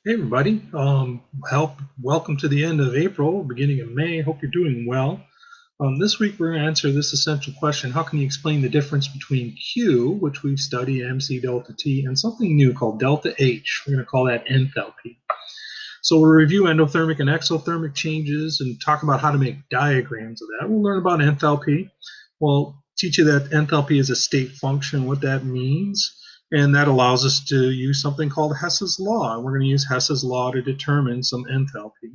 Hey everybody, welcome to the end of April, beginning of May. Hope you're doing well. This week we're going to answer this essential question: how can you explain the difference between Q, which we've studied, MC delta T, and something new called delta H? We're going to call that enthalpy. So we'll review endothermic and exothermic changes and talk about how to make diagrams of that. We'll learn about enthalpy. We'll teach you that enthalpy is a state function, what that means, and that allows us to use something called Hess's law. And we're going to use Hess's law to determine some enthalpy.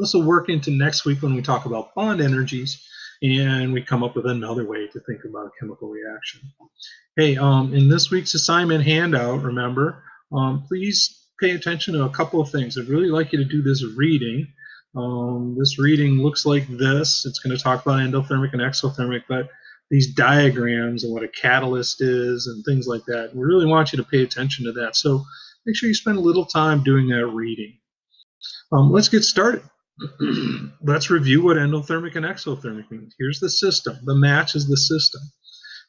This will work into next week when we talk about bond energies and we come up with another way to think about a chemical reaction. Hey, in this week's assignment handout, remember, please pay attention to a couple of things. I'd really like you to do this reading. This reading looks like this. It's going to talk about endothermic and exothermic, but these diagrams and what a catalyst is and things like that. We really want you to pay attention to that. So make sure you spend a little time doing that reading. Let's get started. Let's review what endothermic and exothermic means. Here's the system. The match is the system.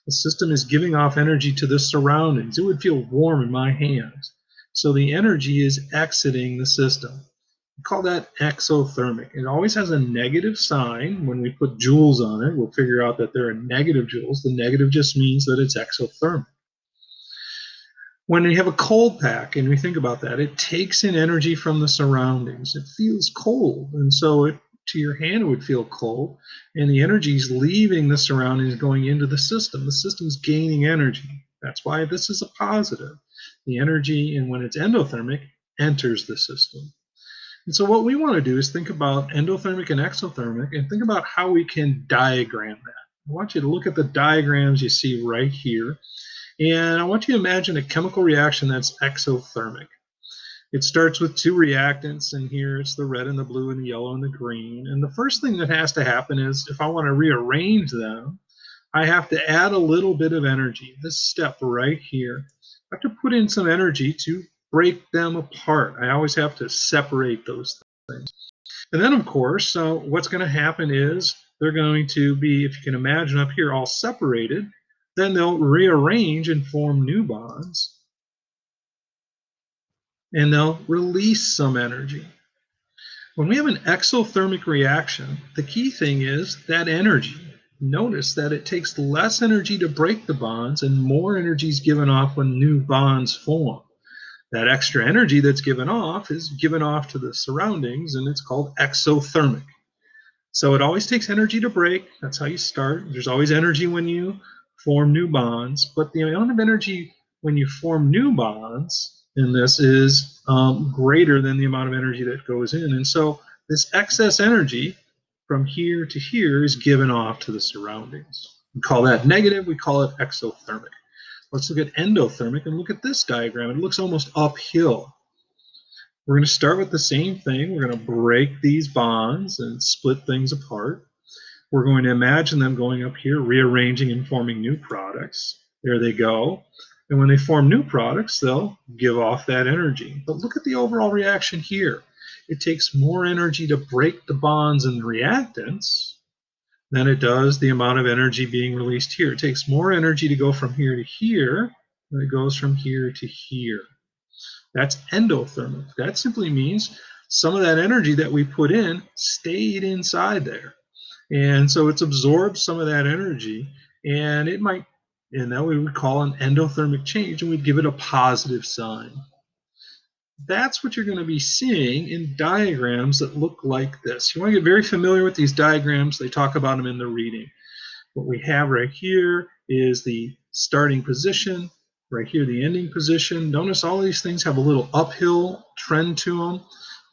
The system is giving off energy to the surroundings. It would feel warm in my hands. So the energy is exiting the system. We call that exothermic. It always has a negative sign. When we put joules on it, we'll figure out that there are negative joules. The negative just means that it's exothermic. When we have a cold pack, and we think about that, it takes in energy from the surroundings. It feels cold, and so to your hand it would feel cold, and the energy is leaving the surroundings going into the system. The system's gaining energy. That's why this is a positive. The energy, and when it's endothermic, enters the system. And so what we want to do is think about endothermic and exothermic and think about how we can diagram that. I want you to look at the diagrams you see right here. And I want you to imagine a chemical reaction that's exothermic. It starts with two reactants, and here it's the red and the blue and the yellow and the green. And the first thing that has to happen is, if I want to rearrange them, I have to add a little bit of energy. This step right here, I have to put in some energy to break them apart. I always have to separate those things. And then, of course, what's going to happen is they're going to be, if you can imagine up here, all separated. Then they'll rearrange and form new bonds, and they'll release some energy. When we have an exothermic reaction, the key thing is that energy. Notice that it takes less energy to break the bonds and more energy is given off when new bonds form. That extra energy that's given off is given off to the surroundings, and it's called exothermic. So it always takes energy to break. That's how you start. There's always energy when you form new bonds, but the amount of energy when you form new bonds in this is greater than the amount of energy that goes in. And so this excess energy from here to here is given off to the surroundings. We call that negative. We call it exothermic. Let's look at endothermic and look at this diagram. It looks almost uphill. We're going to start with the same thing. We're going to break these bonds and split things apart. We're going to imagine them going up here, rearranging and forming new products. There they go. And when they form new products, they'll give off that energy. But look at the overall reaction here. It takes more energy to break the bonds and the reactants than it does the amount of energy being released here. It takes more energy to go from here to here than it goes from here to here. That's endothermic. That simply means some of that energy that we put in stayed inside there. And so it's absorbed some of that energy, and it might, and that we would call an endothermic change, and we'd give it a positive sign. That's what you're going to be seeing in diagrams that look like this. You want to get very familiar with these diagrams. They talk about them in the reading. What we have right here is the starting position, right here the ending position. Notice all these things have a little uphill trend to them.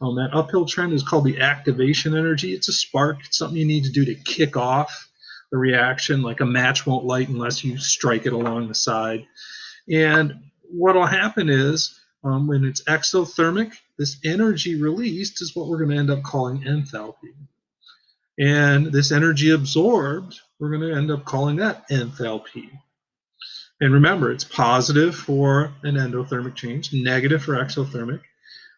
That uphill trend is called the activation energy. It's a spark. It's something you need to do to kick off the reaction, like a match won't light unless you strike it along the side. And what will happen is when it's exothermic, this energy released is what we're going to end up calling enthalpy. And this energy absorbed, we're going to end up calling that enthalpy. And remember, it's positive for an endothermic change, negative for exothermic.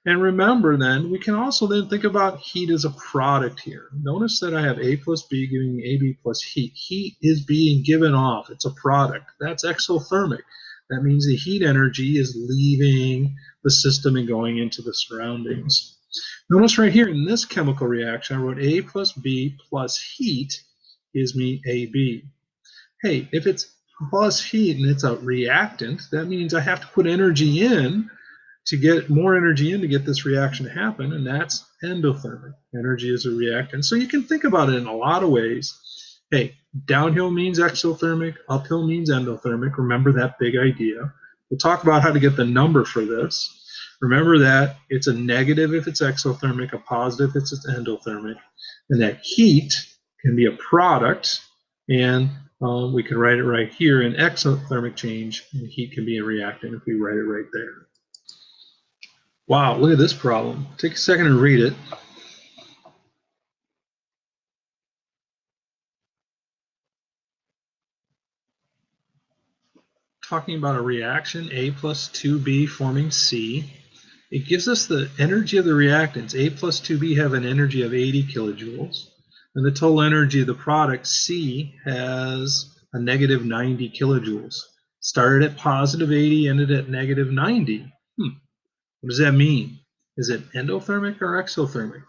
And remember then, we can also then think about heat as a product here. Notice that I have A plus B giving me AB plus heat. Heat is being given off. It's a product. That's exothermic. That means the heat energy is leaving the system and going into the surroundings. Notice right here in this chemical reaction, I wrote A plus B plus heat gives me AB. Hey, if it's plus heat and it's a reactant, that means I have to put energy in to get more energy in to get this reaction to happen, and that's endothermic. Energy is a reactant. So you can think about it in a lot of ways. Hey, downhill means exothermic, uphill means endothermic. Remember that big idea. We'll talk about how to get the number for this. Remember that it's a negative if it's exothermic, a positive if it's endothermic, and that heat can be a product, and we can write it right here in exothermic change, and heat can be a reactant if we write it right there. Wow, look at this problem. Take a second and read it. Talking about a reaction, A plus 2B forming C. It gives us the energy of the reactants. A plus 2B have an energy of 80 kilojoules. And the total energy of the product, C, has a negative 90 kilojoules. Started at positive 80, ended at negative 90. What does that mean? Is it endothermic or exothermic?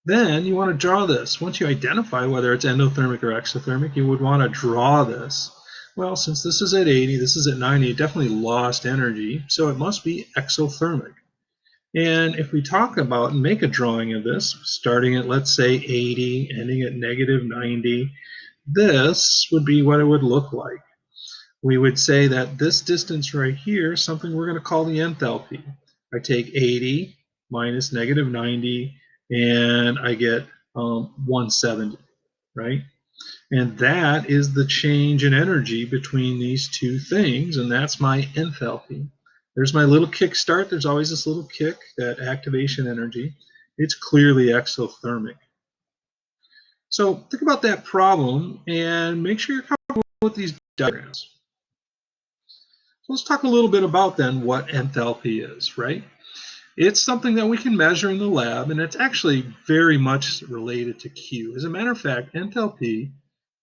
Then you want to draw this. Once you identify whether it's endothermic or exothermic, you would want to draw this. Well, since this is at 80, this is at 90, it definitely lost energy, so it must be exothermic. And if we talk about and make a drawing of this, starting at, let's say, 80, ending at negative 90, this would be what it would look like. We would say that this distance right here is something we're going to call the enthalpy. I take 80 minus negative 90, and I get 170, right? And that is the change in energy between these two things, and that's my enthalpy. There's my little kick start. There's always this little kick, that activation energy. It's clearly exothermic. So think about that problem and make sure you're comfortable with these diagrams. So let's talk a little bit about then what enthalpy is, right? It's something that we can measure in the lab, and it's actually very much related to Q. As a matter of fact, enthalpy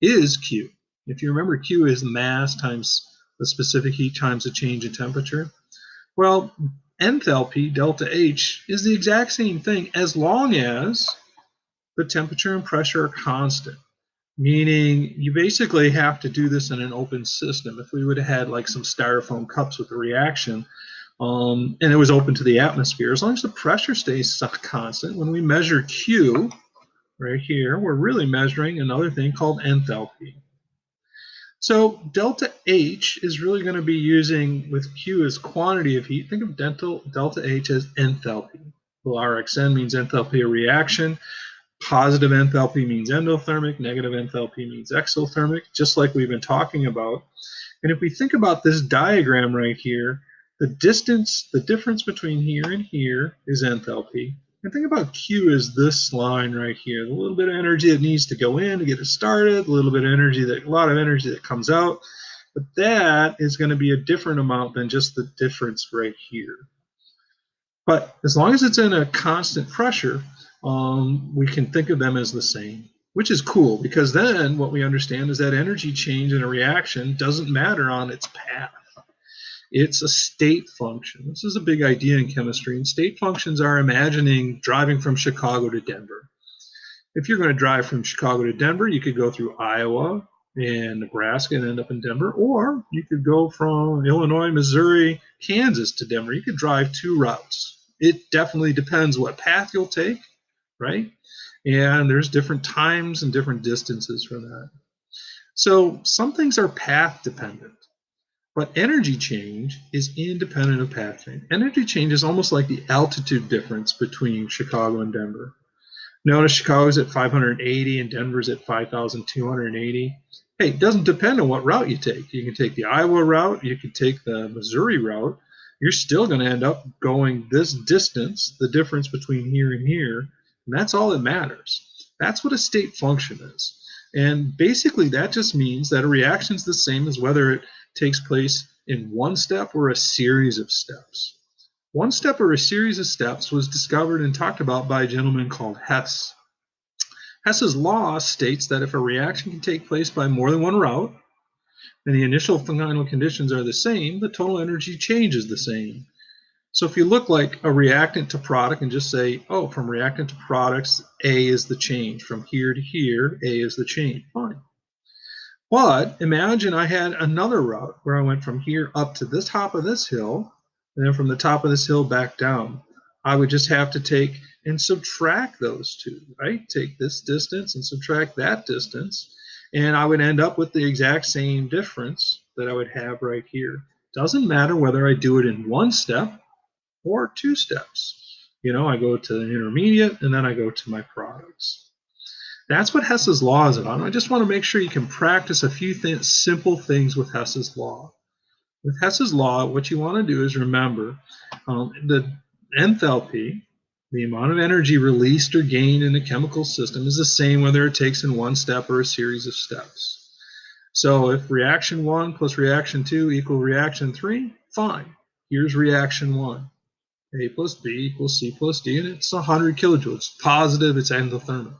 is Q. If you remember, Q is mass times the specific heat times the change in temperature. Well, enthalpy, delta H, is the exact same thing as long as the temperature and pressure are constant. Meaning you basically have to do this in an open system. If we would have had like some styrofoam cups with a reaction, and it was open to the atmosphere, as long as the pressure stays constant, when we measure Q right here, we're really measuring another thing called enthalpy. So delta H is really going to be using, with Q as quantity of heat, think of delta H as enthalpy. Well, RXN means enthalpy of reaction. Positive enthalpy means endothermic, negative enthalpy means exothermic, just like we've been talking about. And if we think about this diagram right here, the distance, the difference between here and here is enthalpy. And think about Q as this line right here, the little bit of energy that needs to go in to get it started, a little bit of energy, a lot of energy that comes out. But that is going to be a different amount than just the difference right here. But as long as it's in a constant pressure, we can think of them as the same, which is cool, because then what we understand is that energy change in a reaction doesn't matter on its path. It's a state function. This is a big idea in chemistry, and state functions are imagining driving from Chicago to Denver. If you're going to drive from Chicago to Denver, you could go through Iowa and Nebraska and end up in Denver, or you could go from Illinois, Missouri, Kansas to Denver. You could drive two routes. It definitely depends what path you'll take, right? And there's different times and different distances for that. So some things are path dependent, but energy change is independent of path change. Energy change is almost like the altitude difference between Chicago and Denver. Notice Chicago's at 580 and Denver's at 5,280. Hey, it doesn't depend on what route you take. You can take the Iowa route, you can take the Missouri route. You're still going to end up going this distance, the difference between here and here, and that's all that matters. That's what a state function is. And basically that just means that a reaction is the same as whether it takes place in one step or a series of steps. One step or a series of steps was discovered and talked about by a gentleman called Hess. Hess's law states that if a reaction can take place by more than one route, and the initial final conditions are the same, the total energy change is the same. So if you look like a reactant to product and just say, oh, from reactant to products, A is the change. From here to here, A is the change. Fine. But imagine I had another route where I went from here up to the top of this hill, and then from the top of this hill back down. I would just have to take and subtract those two, right? Take this distance and subtract that distance, and I would end up with the exact same difference that I would have right here. Doesn't matter whether I do it in one step or two steps. You know, I go to the intermediate and then I go to my products. That's what Hess's law is about. I just want to make sure you can practice a few simple things with Hess's law. With Hess's law, what you want to do is remember the enthalpy, the amount of energy released or gained in a chemical system, is the same whether it takes in one step or a series of steps. So if reaction 1 plus reaction 2 equal reaction 3, fine. Here's reaction 1. A plus B equals C plus D, and it's 100 kilojoules. It's positive, it's endothermic.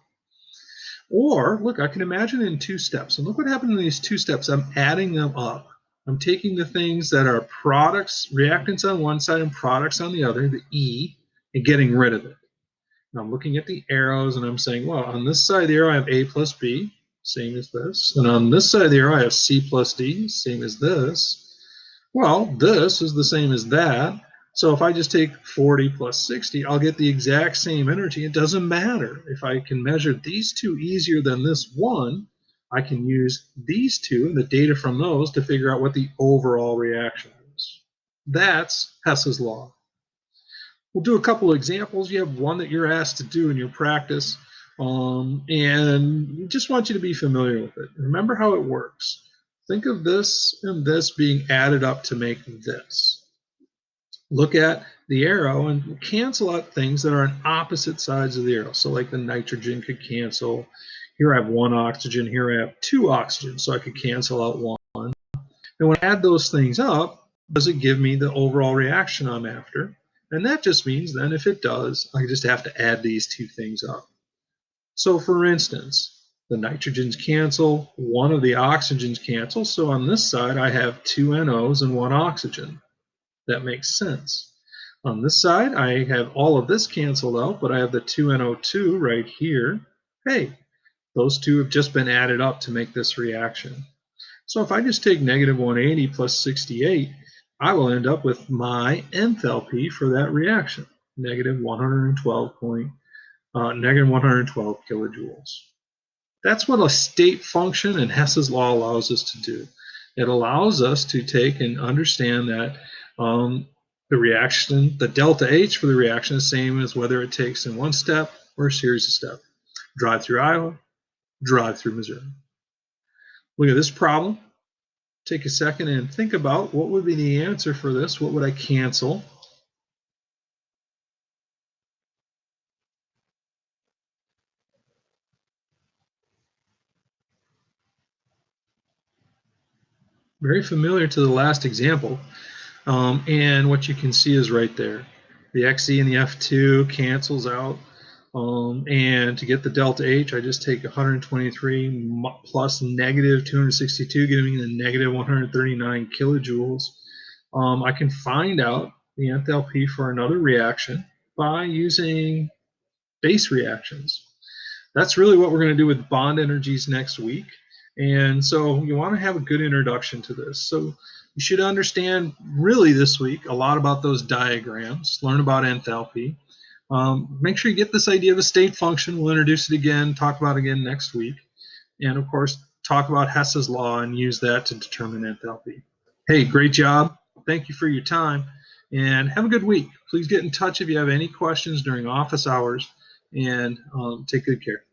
Or, look, I can imagine in two steps. And look what happened in these two steps. I'm adding them up. I'm taking the things that are products, reactants on one side and products on the other, the E, and getting rid of it. And I'm looking at the arrows, and I'm saying, well, on this side of the arrow, I have A plus B, same as this. And on this side of the arrow, I have C plus D, same as this. Well, this is the same as that. So if I just take 40 plus 60, I'll get the exact same energy. It doesn't matter. If I can measure these two easier than this one, I can use these two and the data from those to figure out what the overall reaction is. That's Hess's law. We'll do a couple of examples. You have one that you're asked to do in your practice, and we just want you to be familiar with it. Remember how it works. Think of this and this being added up to make this. Look at the arrow and cancel out things that are on opposite sides of the arrow. So like the nitrogen could cancel. Here I have one oxygen, here I have two oxygens, so I could cancel out one. And when I add those things up, does it give me the overall reaction I'm after? And that just means then if it does, I just have to add these two things up. So for instance, the nitrogens cancel, one of the oxygens cancels, so on this side I have two NOs and one oxygen. That makes sense. On this side, I have all of this canceled out, but I have the 2NO2 right here. Hey, those two have just been added up to make this reaction. So if I just take negative 180 plus 68, I will end up with my enthalpy for that reaction, negative 112 kilojoules. That's what a state function and Hess's law allows us to do. It allows us to take and understand that the reaction, the delta H for the reaction is the same as whether it takes in one step or a series of steps. Drive through Iowa, drive through Missouri. Look at this problem. Take a second and think about what would be the answer for this. What would I cancel? Very familiar to the last example. And what you can see is right there. The XE and the F2 cancels out. And to get the delta H, I just take 123 plus negative 262, giving me the negative 139 kilojoules. I can find out the enthalpy for another reaction by using base reactions. That's really what we're going to do with bond energies next week. And so you want to have a good introduction to this. So you should understand really this week a lot about those diagrams, learn about enthalpy. Make sure you get this idea of a state function. We'll introduce it again, talk about it again next week. And of course, talk about Hess's law and use that to determine enthalpy. Hey, great job. Thank you for your time and have a good week. Please get in touch if you have any questions during office hours, and take good care.